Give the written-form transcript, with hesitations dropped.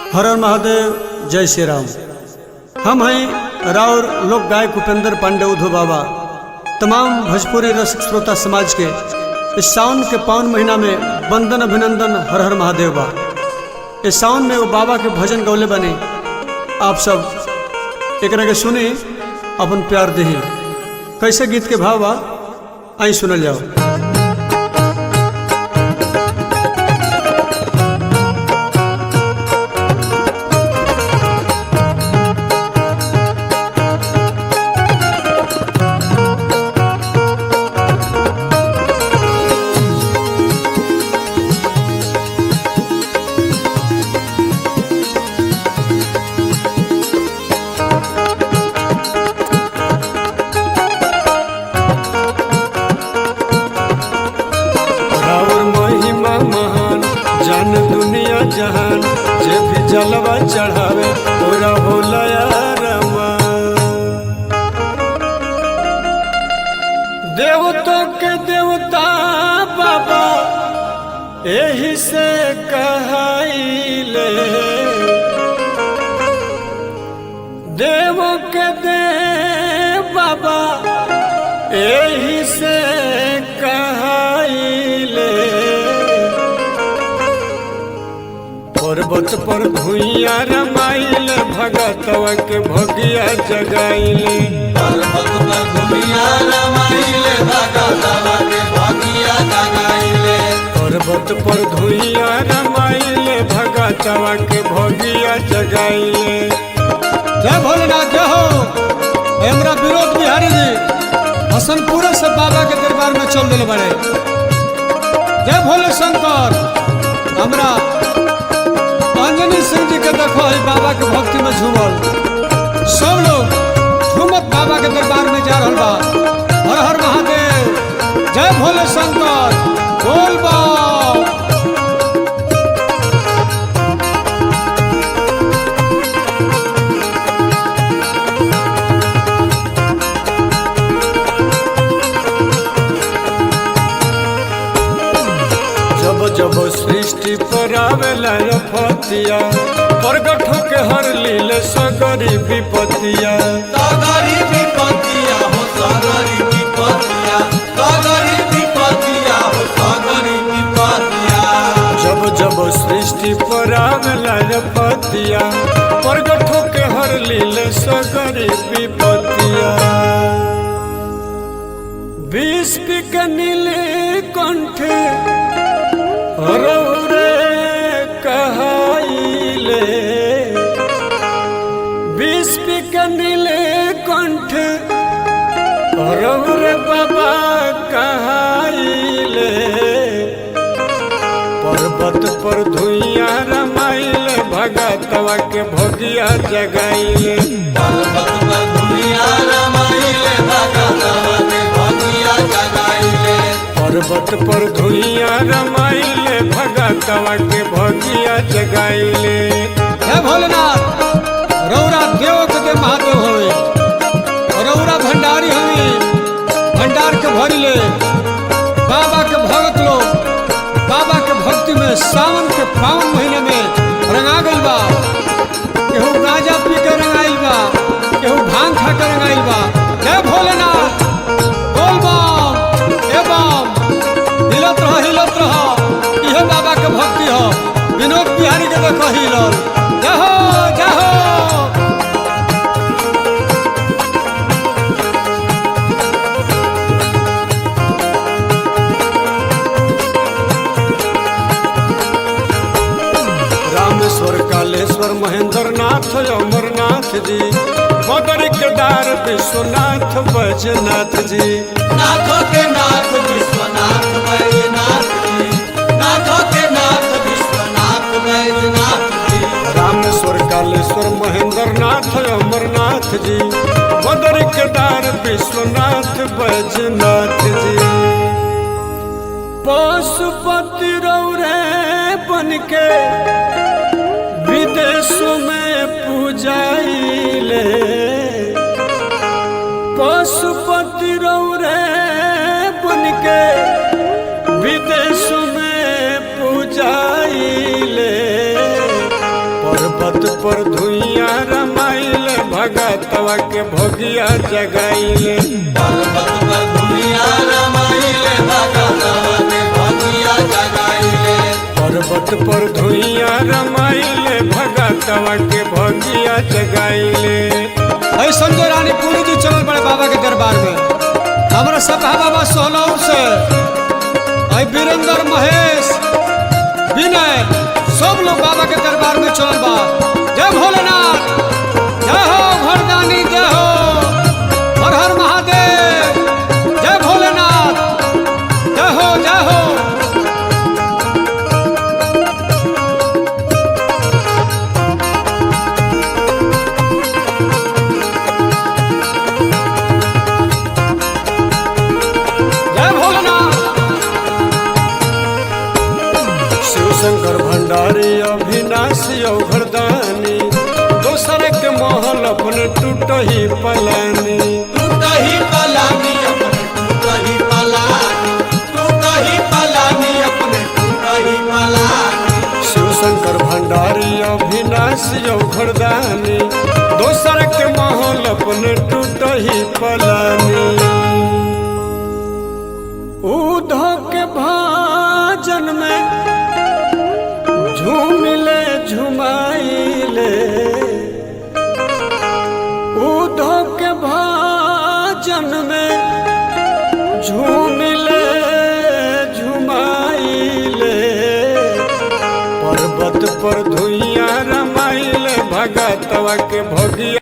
हर हर महादेव, जय श्री राम। हम हैं राउर लोक गायक उपेंद्र पांडे उधो बाबा। तमाम भोजपुरी रसिक श्रोता समाज के इस सावन के पावन महीना में वंदन अभिनंदन हर हर महादेव बा। इस सावन में वो बाबा के भजन गौले बने, आप सब एक के सुनी, अपन प्यार दही। कैसे गीत के भाव बा, आई सुनल जाओ। जान दुनिया जहान जे भी जलवा चढ़ावे पूरा होला रमा। देवतों के देवता बाबा यही से कहाइले, देवों के देव बाबा यही से कहाइले। पर्वत पर धुइया रमाइल भगतवा के भगिया जगाइले। पर्वत पर धुइया रमाइल भगतवा के भगिया जगाइले। पर्वत पर धुइया रमाइल भगतवा के भगिया जगाइले। जय भोलेनाथ, जय हो। हमरा विनोद बिहारी जी हसनपुर से बाबा के दरबार में चल दिल बड़े। जय भोले शंकर। हमरा अंजनी सिंह जी के देखो है बाबा के भक्ति में झूमल, सब लोग झूमत बाबा के दरबार में जा रहा बा। हर हर महादेव, जय भोले शंकर, बोल बा। जब जब सृष्टि पर आवेला फतिया, प्रगट होके हर लीले सगरी विपतिया। सगरी विपतिया हो सगरी विपतिया, सगरी विपतिया हो सगरी विपतिया। जब जब सृष्टि पर आवेला फतिया, प्रगट होके हर लीले सगरी विपतिया। विष के नीले कंठ रौरे कहाइले, विष के नीले कंठ रौरे बाबा कहाइले। पर्वत पर धुइया रमाइले भगतवा के भगिया जगाइले। पर्वत पर धुइया रमाइल भगतवा के भगिया जगाइले। पर्वत पर धुइया रमाइले भगतवा के भगिया जगाइले। हे भोलेनाथ, रौरा देव के दे महादेव होवे, रौरा भंडारी हवे, भंडार के भरिले। बाबा के भगत लोग बाबा के भक्ति में सावन के पावन महीने में रंगा गइल बा। केहू गांजा पी के रंगाइल बा, केहू भांग खा के रंगाइल बा। जय भोलेनाथ, बोल बम ए बम। हिलत रह, हिलत रह, इहे बाबा के भक्ति हो। विनोद बिहारी के देखो हिलल। जय हो, जय हो। रामेश्वर कालेश्वर महेंद्र नाथ अमरनाथ जी, मदर केदार विश्वनाथ बैजनाथ जी। नाथों के नाथ विश्वनाथ बैजनाथ जी, नाथों के नाथ विश्वनाथ बैजनाथ जी। रामेश्वर कालेश्वर महेंद्र नाथ अमरनाथ जी, मदर केदार विश्वनाथ बैजनाथ जी। पशुपति रौरे बनके विदेशों में पूजाइले। पशुपति रौरे बनके विदेशों में पूजाइले। पर्वत पर धुइया रमाइले भगतवा के भोगिया जगाइले पर्वत पर धुइया रमाइले भगतवा के भोगिया जगाइले पर्वत पर धुइया रमाइले भगतवा के भोगिया जगाइले। संजय रानी पुरी जी चलल बड़े बाबा के दरबार में हमारा सभा बाबा सोहलौर से वीरेंद्र महेश विनय सब लोग बाबा के दरबार में चलल बा। जय भोलेनाथ, जय हो घरदानी, जय हो हर हर महादेव, जय भोलेनाथ, जय हो जय हो। शंकर भंडारी अविनाशी घरदानी दोसर के महल अपने टूटही पलानी टूटही पलानी अपने टूटही पलानी टूटही पलानी अपने टूटही पलानी। शिव शंकर भंडारी अविनाशी घरदानी दोसर के महल अपने टूटही पलानी। उधो के भाजन में झूमिले झुमाइले उधो के भाजन में झूमिले झुमाइले पर्वत पर धुइया रमाइले भगतवा के भोगिया